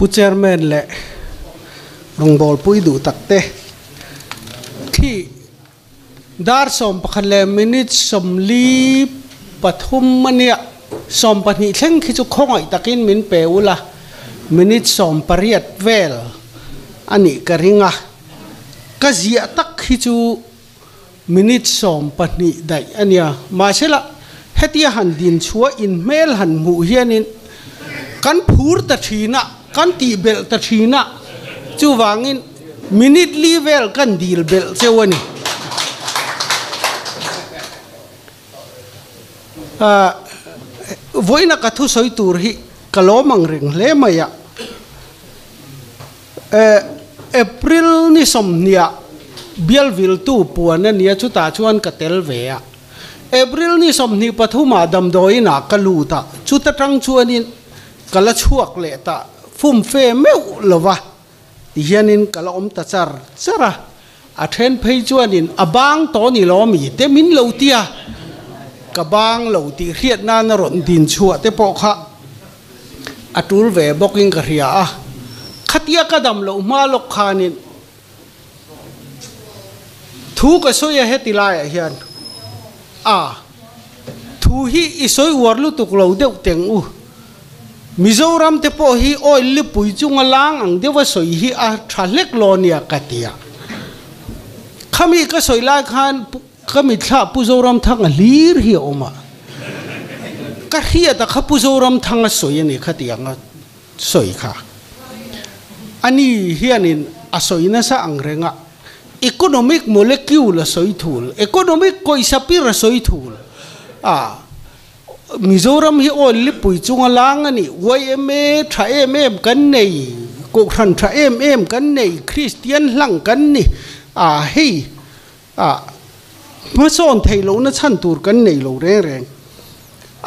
ผู้เชร์แมนและรองบอลปุยดูตักเตะที่ดาร์สมปะคันเลมินิตสมลีปฐุมมันเนี่ยสมปนิเช่งคิดจุคงไอตะกินมินเปอุละมินิตสมปริยัดเวลอันนี้กระริงะก็เสียตักคิดจูมินิตสมปนิได้อันเนี้ยมาเชละเฮติหันดินชัวอินเมลหันหมู่เฮียนินกันพูดตะชีนะกันตีเบลตะชีนะจูวางินมินิตลีเวลกันดีลเบลเซวันนี้วันนักทุสอยตูร์ฮีกะโลมังเริงเลมาya Aprilนี่สมเนี่ยเบียลวิลตูปวนนั่นเนี่ยชุดตาชวนกะเตลเวียAprilนี่สมนี่ปฐุมมาดำโดยนักกลูตาชุดตะจังชวนนี่กะละชวกเลตาฟุ่มเฟเมวลวะที่เฮียนินกะละอมตะจาร์จาระอาเทนเพยชวนนินอบางตอนี่ล้อมีเตมินเหลาเตียกะบางเหลาตีเรียดนานรนดินชัวเตปอกะอัตุลเวบอกอิงกะเรียขัดยากระดำเหลามาลกขานินทูกะสวยเฮติลายเฮียนทูฮีอิสอยวอร์ลุตุกเหลาเดวเต็งอูมิโซรัมเตปอฮีออยลิปุยจุงลางอังเดวสวยฮีทะเล็กโลเนียกะเตียขมีกะสวยลายขันขมิทลาปุโซรัมทั้งลีร์ฮีออกมากะเฮียตะขปุโซรัมทั้งสวยนี่ขัดยังสวยค่ะอันนี้เฮียนินสวยน่าสังเรงะeconomic molecule la soi thul economic koi sapir la soi thul Mizoram hi ol li pui chunga lang ani YMA tha MM kan nei ko than tha MM kan nei Christian hlang kan ni hei ma son thailo na chan tur kan nei lo reng reng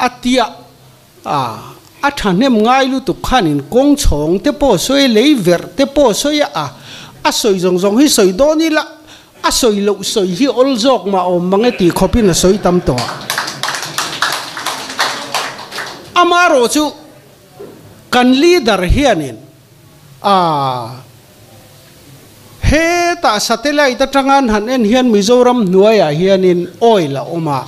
atia thanem ngai lu tu khanin kong chong te po soi leiver te po soi soi zong zong hi soi do ni la soi lo soi hi ol jok ma om mange ti khopin na soi tam to amaro chu kan leader hianin he ta satellite ta tangan han en hian Mizoram nuaya hianin oil oma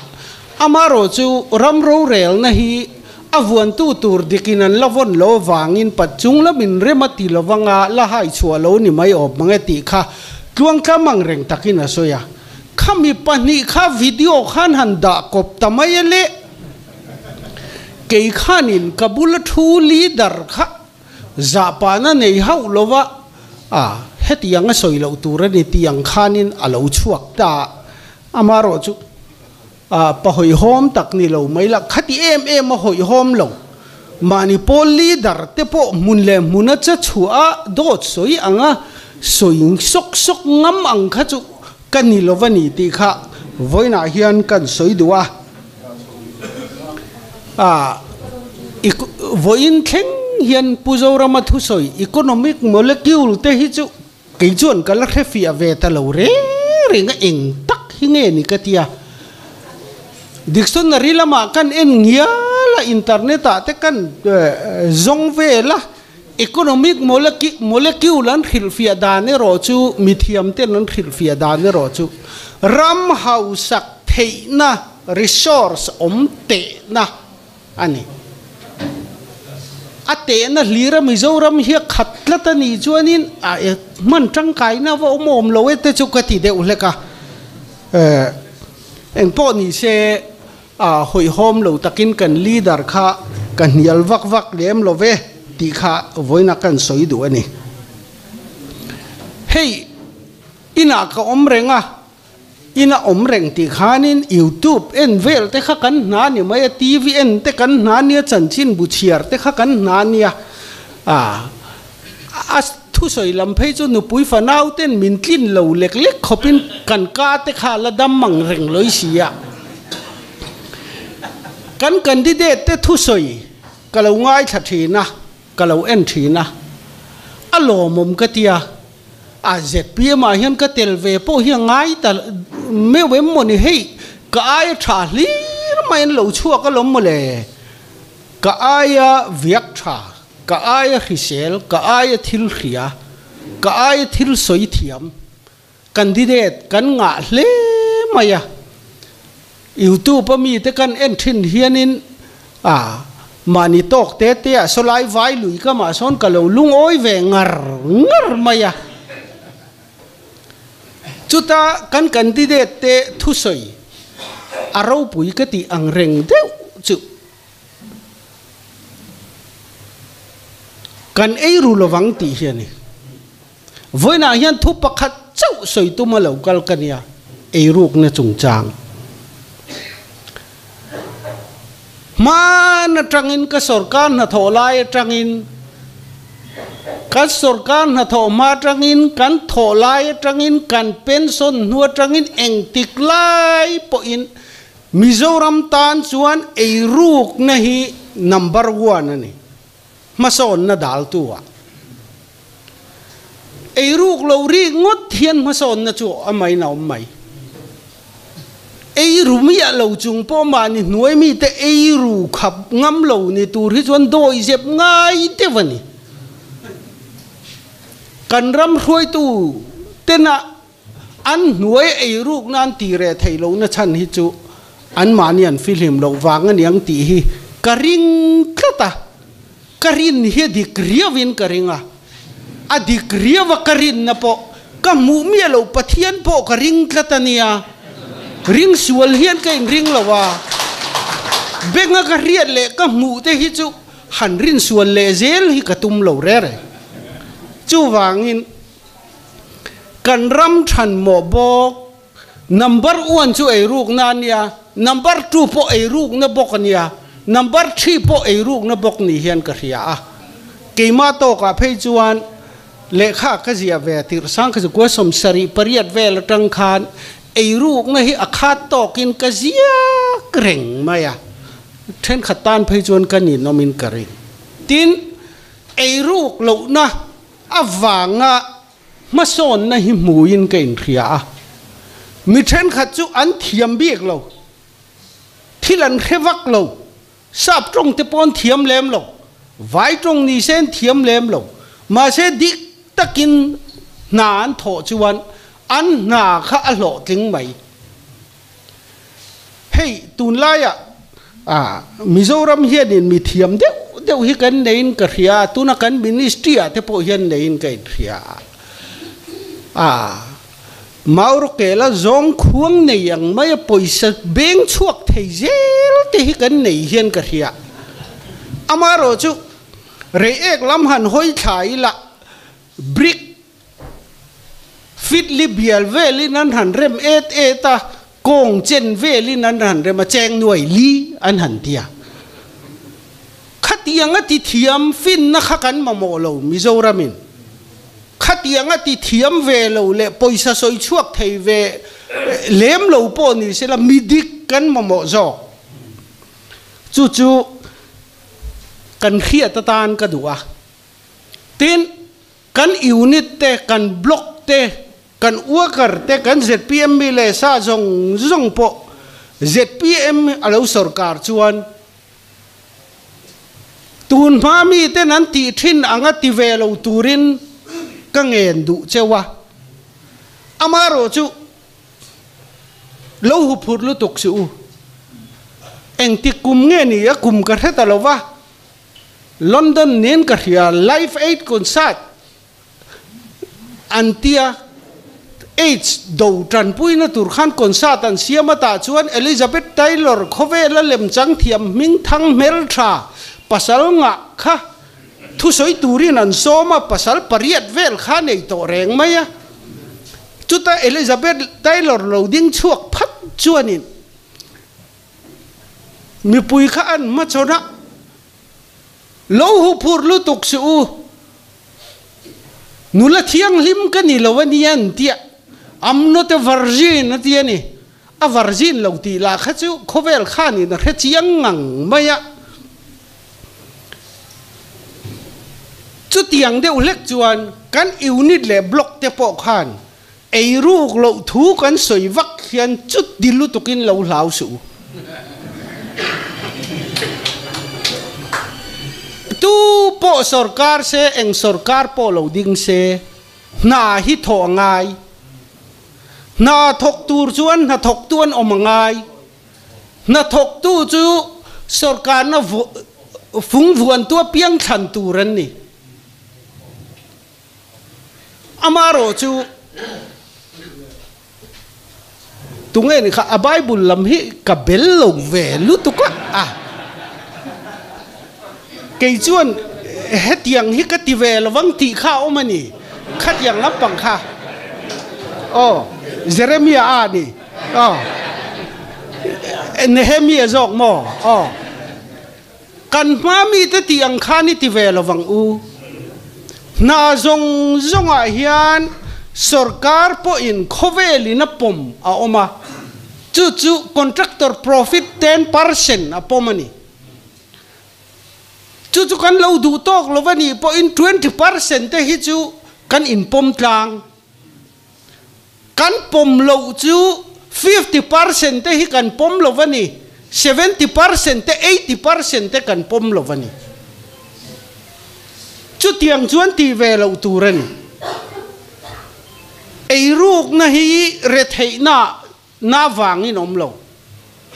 amaro chu ramro rel na hi avuan tu tur dikinan lavon lo wangin pachung la min remati lawanga la hai chua lo ni mai op mange ti kha tuang ka mang reng takin asoya khami pani kha video khan han da kop tamai le ke khanin kabul thu leader kha zapana nei hau lova hetianga soilo tura ni tiang khanin alo chuak ta amaro chu pahoi hom tak ni lo mai la khati em hoi hom lo mani pol leader te po munle munacha chua dot soi anga soing sok ngam ang kha chu kani lovani ti kha voina hian kan soi duwa voin theng hian puzorama thu soi economic molecule te hi chu ke chuan kala refia ve ta lo re ringa eng tak hinge ni katia dictionary lama kan en ngia la internet te kan zong ve la economic molecule an khilfia dane ro chu mithiam te nan khilfia dane ro chu ram hausak theina resource te na ani ate na lira Mizoram hi khatla ta ni chuanin man tangkai na wa mom lo te chu ka ti de uleka en po ni se hoi hom lo takin kan leader kha kan hial vak lem lo ve ti kha voina kan soi du ani hei ina ka omrenga ina omreng ti khanin YouTube en vel te kha kan na ni mai TV en te kan na ni chanchin buchiar te kha kan na nia thu soi lam phei chu nu pui fanau ten min tlin lo lek khopin kan ka te kha la dam mang reng loi sia kan candidate te thu soi kalau ngai thathina kalau en thina alo mom katia ZP ma hian ka tel ve po hi ngai ta me we moni hei ka ai tha lir mai lo chua ka lom mo le ka aya viak tha ka ai hisel ka ai thil khia ka ai thil soi thiam candidate kan nga hle maya YouTube mi te kan enthin hianin mani tok te te solai vai lui ka ma son ka lo lung oi ve ngar maya chuta kan candidate te thu soi aro pui ka ti ang reng deu chu kan ei ru lowang ti hiani voina hian thu pakhat chau soi tu ma lo kal kania ei ruk na chung chang man atangin ka sarkar na tholai atangin kan sarkar na tho ma atangin kan tholai atangin kan pension nu atangin eng tiklai po in Mizoram tan chuan ei ruk na hi number 1 ani mason na dal tuwa ei ruk lo ri ngot hian mason na chu amai na mai ei ru mi a lo chung po ma ni nuai mi te ei ru khap ngam lo ni tur hi chuan doi zep ngai te wani kan ram hroi tu tena an nuai ei ruk nan ti re thei lo na chan hi chu an manian film lo wang an yang ti hi karing klata karin hi dikriavin karinga a dikriava karin na po ka mu mi lo pathian po karing klata nia ring sual hian ka ring lawa benga ka riat le ka mu te hi chu han rin sual le zel hi ka tum lo re re chu wangin kan ram than mo bo number 1 chu ei ruk na nia number 2 po ei ruk na bok nia number 3 po ei ruk na bok ni hian ka ria a keima to ka phei chuan lekha ka zia ve tir sang ka ko som sari pariat vel tang khan ei ruk na hi akhat to kin ka zia kreng maya then khatan phei chuan ka ni nomin karing tin ei ruk lo na awanga mason na hi muin kein ria a mi then khat chu an thiam biek lo thilan khewak lo sap trong te pon thiam lem lo vai trong ni sen thiam lem lo ma se dik takin na an tho chuan an na kha a lo tling mai hey tun la ya Mizoram hian in mi thiam deu hi kan nein ka ria tuna kan ministry a te po hian nein kai ria maur kela zong khuang nei yang mai poisa beng chuak thei zel te hi kan nei hian ka ria amaro chu re ek lam han hoi thai la brick fit li bial veli nan han rem eta kong chen veli nan han rem cheng nuai li an han tia khatianga ti thiam fin na khakan mamolo Mizoramin khatianga ti thiam ve lo le poisa soi chuak thei ve lem lo po ni se la midik kan mamo zo chu kan khia ta tan ka duwa tin kan unit te kan block te kan worker te kan ZPM mi le sa zong po ZPM alo sarkar chuan tun ma mi te nan ti thin anga ti ve lo turin ka ngen du chewa amaro chu lo hu phur lu tuk su eng ti kum nge ni ya kum ka theta lo wa London nen ka ria Live Aid concert antia H do tran pui na tur khan concert an siama ta chuan Elizabeth Taylor khove la lem chang thiam ming thang mel tha pasal nga kha thu soi turin an soma pasal pariat vel kha nei to reng maya chuta Elizabeth Taylor lo ding chuak phat chuanin mi pui kha an ma chona lo hu phur lu tuk su nula thiang lim ka ni lo wanian tia am not a virgin tia ni a virgin lo ti la kha chu khovel kha ni na kha chiang ngang maya chu tiang de ulek chuan kan unit le block te po khan ei ruk lo thu kan soi vak hian chut dilu tukin lo hlau su tu po sarkar se eng sarkar po lo ding se na hi tho ngai na thok tur chuan na thok tuan omangai na thok tu chu sarkar na phung vuan tua piang than turan ni amaro chu tungai ni kha a bible lam hi ka bel lo ve lu tu ka cái chuan hết tiếng hi cái tivi là vắng tị khao mà nè khát yang lắm bằng kha Jeremiah nè Nehemiah dọc mò cần má mi tới tiếng kha ni tivi là vắng u na zong zong à hiền sarkar po in khoveli na pom a oma chu contractor profit 10% a pomani chu kan lo du tok lo vani po in 20% te hi chu kan in pom tlang kan pom lo chu 50% te hi kan pom lo vani 70% te 80% te kan pom lo vani chu tiang chuan ti ve lo turan ei ruk na hi re thei na wangin om lo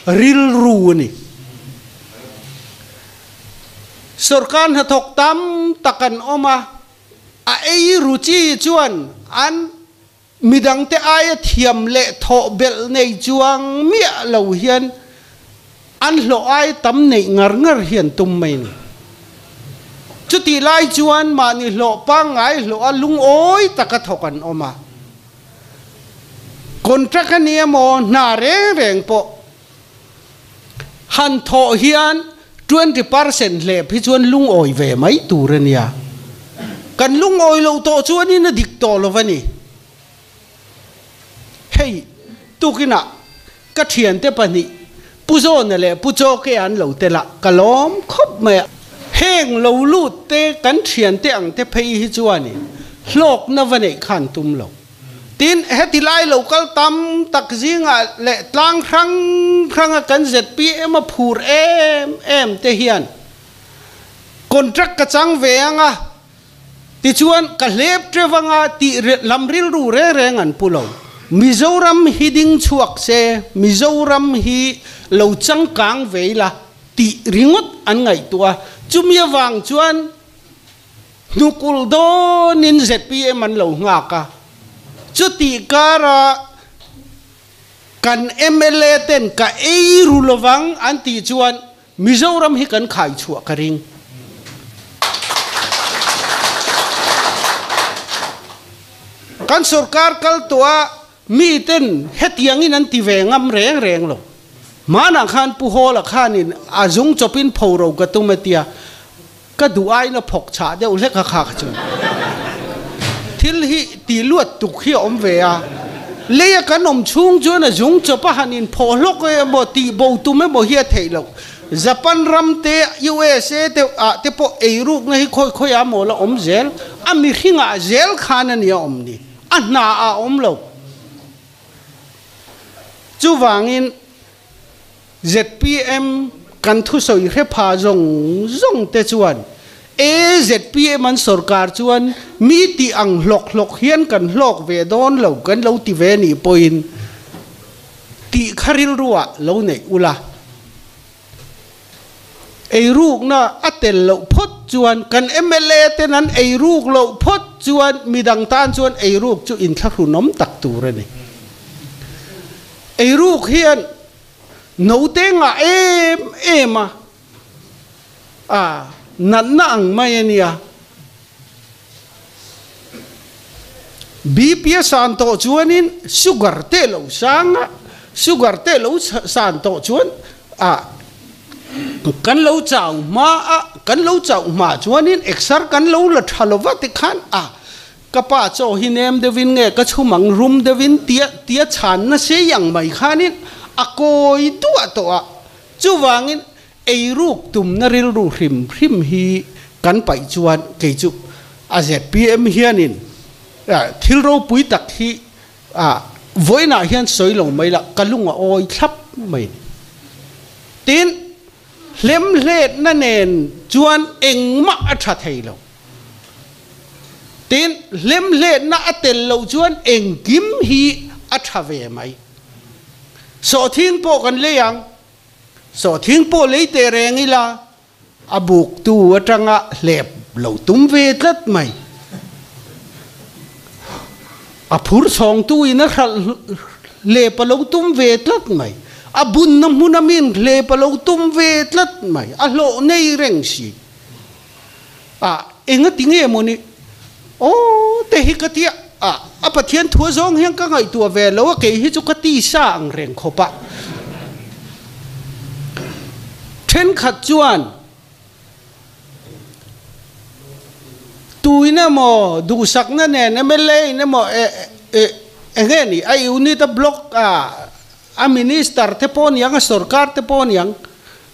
ril ru ni sarkar ha thok tam takan oma a ei ruchi chuan an midang te ai thiam le tho bel nei chuang mia lo hian an lo ai tam nei ngar hian tum mai ni chu ti lai chuan ma ni lo pa ngai lo alung oi taka thokan oma contract ania mo na reng po han tho hian 20% le phi chuan lung oi ve mai turania kan lung oi lo to chuan in a dik to lo vani hey tukina ka thian te pani puzo na le puzo ke an lo te la kalom khop me heng lo lut te kan thian te ang te phei hi chuani hlok na vani khan tum lo tin heti lai local tam tak zinga le tlang khrang kan ZPM a phur em te hian contract ka chang ve anga ti chuan ka lep trewanga ti lamril ru re ngan pulo Mizoram hi ding chuak se Mizoram hi lo chang kang veila ti ringot an ngai tua chumia wang chuan nukul do nin ZPM an lo nga ka chu ti kara kan MLA ten ka ei rulovang an ti chuan Mizoram hi kan khai chua ka ring kan sarkar kal tua mi ten hetiang in an ti ve ngam reng lo mana khan pu hola khanin azung chopin phoro ka tumatia ka duai na phok cha de ule ka kha chu thil hi ti luat tuk hi om ve a leya kanom chung chu na jung chopa hanin pholok e bo ti bo tu me bo hi theilo Japan ram te USA te po eiruk na hi khoi a mola om zel ami hinga zel khana ni om ni anna a om lo chu wangin ZPM kan thu soi re pha zong te chuan ZPM an sarkar chuan mi ti ang hlok hian kan hlok ve don lo kan lo ti ve ni poin ti kharil ruwa lo nei ula ei ruk na atel lo phot chuan kan MLA te nan ei ruk lo phot chuan midang tan chuan ei ruk chu in thahru nom tak tur ani ei ruk hian no te nga em nan na ang mai ania BP santo chuanin sugar te lo sanga sugar te lo santo chuan kan lo chau ma chuanin exar kan lo la thalova te khan kapa cho hinem devin nge ka chumang room devin tia chan na se yang mai khanin akoi tua to chuwangin ei ruk tum na ril ru hrim hi kan pai chuan ke chu ZPM hianin thil ro pui tak hi voina hian soilo mai la kalunga oi thlap mai tin lem let na nen chuan eng ma a tha thei lo tin lem let na atel lo chuan eng kim hi a tha ve mai so thing po kan le yang so thing po le te reng ila abuk tu atanga lep lo tum ve tlat mai a phur song tu ina le pa lo tum ve tlat mai abun nam hunamin le pa lo tum ve tlat mai a lo nei reng si a enga tinge moni o te hi katia a pathian thua zong hiang ka ngai tua ve lo ke hi chu kati sa ang reng khopa then khat chuan tuina mo du sak na ne na mele na mo engeni ai unita block a minister te pon yang a sarkar te pon yang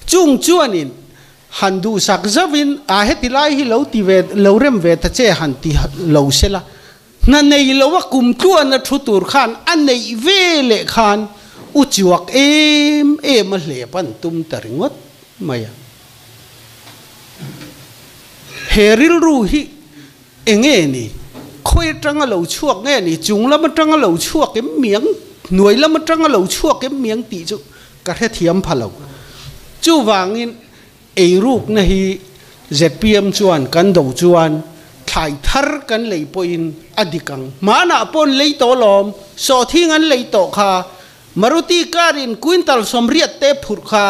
chung chuanin handu sak zawin a hetilai hi lo ti ve lo rem ve ta che han ti lo sela na nei lo wa kum tuan na thutur khan an nei ve le khan u chuak em a hle pan tum taringot maya heril ru hi engeni khoi tanga lo chuak nge ni chung lam tanga lo chuak em miang nuai lam tanga lo chuak em miang ti chu ka he thiam phalo chu wangin ei ruk na hi ZPM chuan kan do chuan thai thar kan lei poin adikang mana pon lei to lom so thing an lei to kha maruti karin quintal somriat te phur kha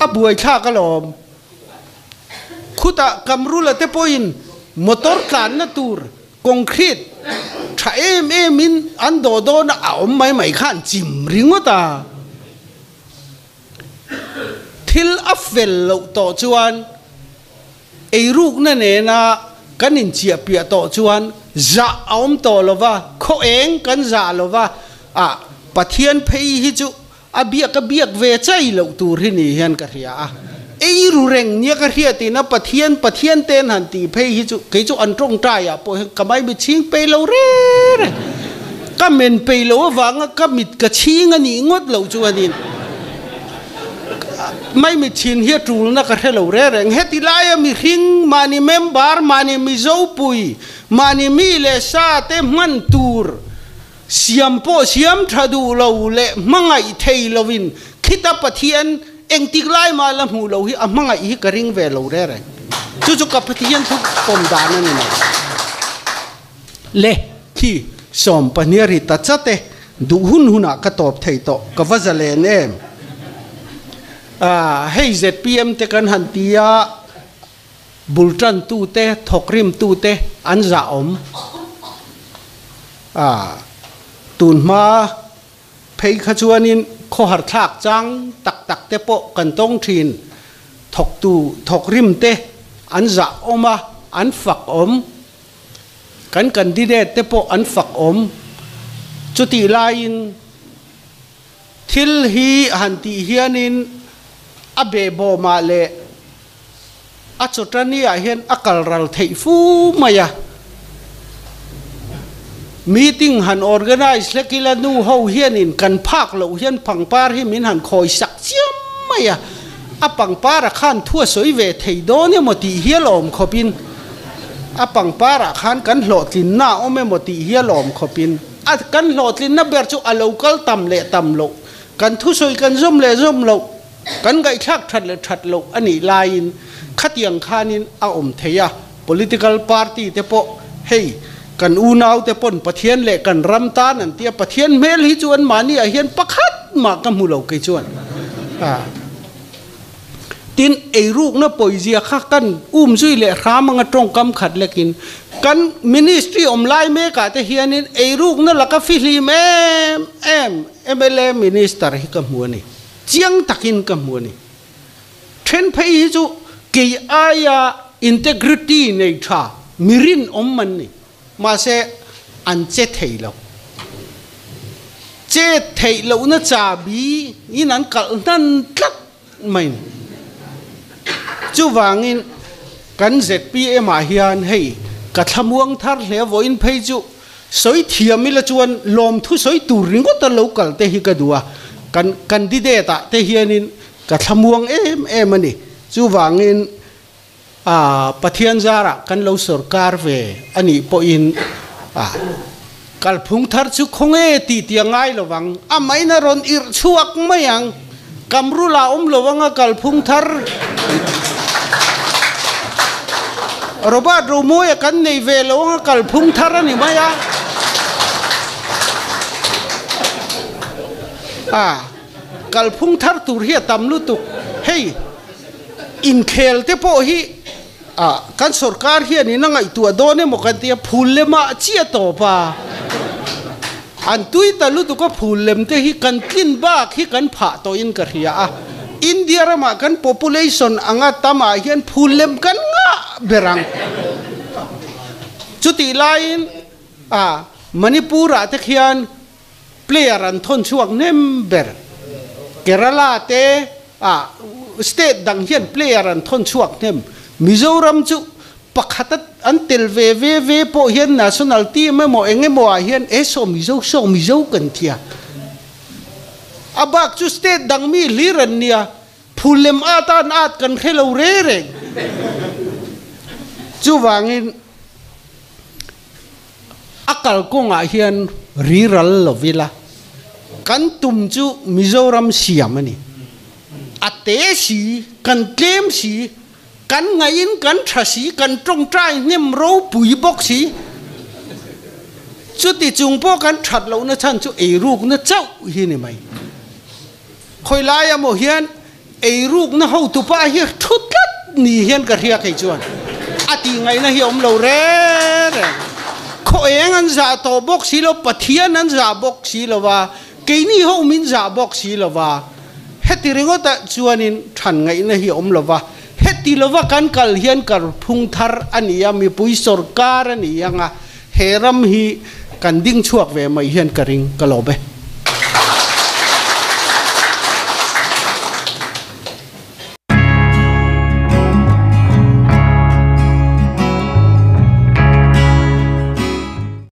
abuai kha ka lom khuta kamrula te poin motor tlan na tur concrete tha min an do na aom mai khan chim ringota thil afel lo to chuan ei ruk na ne na kanin chia pia to chuan za aom to lova kho eng kan za lova pathian phei hi chu abiak ve chai lo tur hi ni hian ka ria ei ru reng nia ka ria ti na pathian ten han ti phei hi chu ke chu an tong tai po kamai mi ching pe lo re ka men pe lo wanga ka mit ka ching ani ngot lo chu anin mai mi chin hi tul na ka hello re reng heti lai mi hing mani member mani mi zo pui mani mi le sa te man tur siam po siam thadu lo le mangai thei lovin khita pathian eng tik lai ma la mu lo hi amangai hi ka ring ve lo re reng chu ka pathian thu pom dan ani na le ki som paniari ta chate du huna ka top thei to ka wazale ne hey ZPM te kan hantia bultan tu te thokrim tu te anja om tun ma phei khachuanin kho har thak chang tak te po kan tong thin thokrim te anja oma an fak om kan candidate te po an fak om chuti lain thil hi hanti hianin abe bo ma le achotani a hian akal ral thei fu maya meeting han organize lekila nu ho hian in kan phak lo hian pangpar hi min han khoi sak chiam maya a pangpar a khan thua soi ve thei do ne moti hialom khopin a pangpar a khan kan hlotlin na ome moti hialom khopin a kan hlotlin na ber chu a local tam lo kan thu soi kan zom lo kan gai that lo ani lain khatiang khanin a theya political party te po hey kan unau te pon pathian le kan ramtan an tia pathian mel hi chuan mani a hian pakhat ma ka mu lo ke chuan tin ei ruk na poizia kha kan zui le ramanga tong kam khat lekin kan ministry lai me ka te hianin ei ruk na laka fili em MLA minister hi ka muani chiang takin ka muani then phei hi chu ke aya integrity nei tha mirin man ni ma se an che thei lo na cha bi in an kal nan tlak mai chu wangin kan ZPM a hian hei ka thamuang thar hle voin phei chu soi thiamila chuan lom thu soi tur ringo ta local te hi ka duwa กันดิเดตเทียนินกะทำวงมันนี่จูวางินปะเทียนจาระกันเราสุรการเวอันนี้พออินกัลพุงทัดชุคงตีเตียงไงระวังไม่นารอนอิรชวกไม่ยังกำรุลาระวังกัลพุงทัดรบาดรูมวยกันในเวลวังกัลพุงทัดนี่ไม่ยังกัลพุงทัดตุเรียตำลุตุเฮ้ยอินเคลเตโปฮีกันสุรการเฮียนี่นั่งไอตัวโดนเนี่ยมกันเตียพูลเลมาเชียต่อป่าอันตุยตะลุตุก็พูลเลมเตฮีกันกินบ้าฮีกันผ่าตัวอินกะเฮียอินเดียระมากัน population อ่างตามาเฮียนพูลเลมกันงะเบรังจุดที่ไลน์มณิปุระเตเฮียนเปลี่ยนทนช่วงเนมเบอร์เกรัลาเตสเตทดังเฮียนเปลี่ยนทนช่วงเนมมิโซรัมจุปักหัดอันเตลเวพอเฮียน nationality ไม่หมอเองไม่หมอเฮียนโซมิโซกันเทียบักจุสเตทดังมีลีรันเนียพูเลมอาตานอาดกันเฮลเร่จูวางินอักลกงอาเฮียนรีรัลลวิลากันตุมจูมิโซรัมเสียมันนี่อัตเตสีกันเกมสีกันไงอินกันทศีกันตรงใจเนี่ยมรู้ปุ๋ยบอกสีจุดที่จุงพวกกันถัดเราเนี่ยท่านจุรูกเนี่ยเจ้าเฮียนี่ไหมคอยไล่ยามเฮียนรูกเนี่ยเขาตุปะเฮียทุกข์นี่เฮียนกระเทียกไอ้จวนอติไงนะเฮียเราเร่เขาเองอันจะต่อบอกสีเราปะเทียนอันจะบอกสีเราว่าเกนี่เขามินจะบอกสีเราว่าเฮติริงก็แต่จวนนี่ทันไงนะเฮียเราว่าเฮติลว่ากันกัลเฮียนกัลพุงทาร์อันนี้มีปุยสุรการอันนี้ยังเฮรัมฮีกันดิ้งชวกเวมาเฮียนกริงกลอบเบ